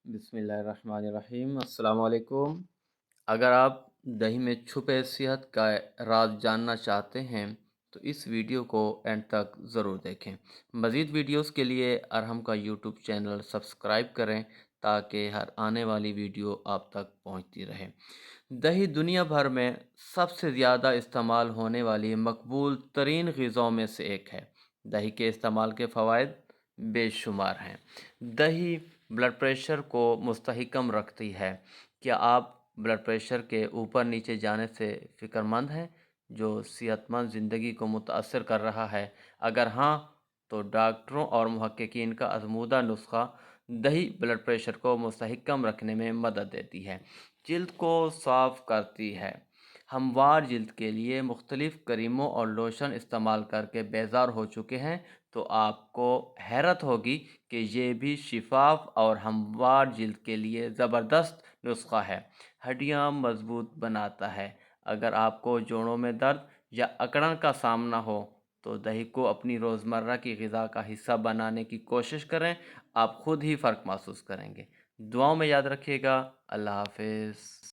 बिस्मिल्लाहिर्रहमानिर्रहीम। अस्सलाम वालेकुम। अगर आप दही में छुपे सेहत का राज जानना चाहते हैं तो इस वीडियो को एंड तक ज़रूर देखें। मज़ीद वीडियोस के लिए अरहम का यूट्यूब चैनल सब्सक्राइब करें ताकि हर आने वाली वीडियो आप तक पहुंचती रहे। दही दुनिया भर में सबसे ज़्यादा इस्तेमाल होने वाली मकबूल तरीन ग़िज़ाओं में से एक है। दही के इस्तेमाल के फ़वाइद बेशुमार हैं। दही ब्लड प्रेशर को मुस्तहकम रखती है। क्या आप ब्लड प्रेशर के ऊपर नीचे जाने से फ़िक्रमंद हैं, जो सेहतमंद ज़िंदगी को मुतासर कर रहा है? अगर हाँ, तो डॉक्टरों और मुहक्किकीन का आज़मूदा नुस्खा दही ब्लड प्रेशर को मुस्तहकम रखने में मदद देती है। जिल्द को साफ़ करती है। हमवार जिल्द के लिए मुख्तलिफ़ क्रीमों और लोशन इस्तेमाल करके बेज़ार हो चुके हैं तो आपको हैरत होगी कि ये भी शिफाफ और हमवार जिल्द के लिए ज़बरदस्त नुस्खा है। हड्डियाँ मजबूत बनाता है। अगर आपको जोड़ों में दर्द या अकड़न का सामना हो तो दही को अपनी रोज़मर्रा की ग़िज़ा का हिस्सा बनाने की कोशिश करें। आप खुद ही फ़र्क महसूस करेंगे। दुआओं में याद रखिएगा। अल्लाह हाफ़िज़।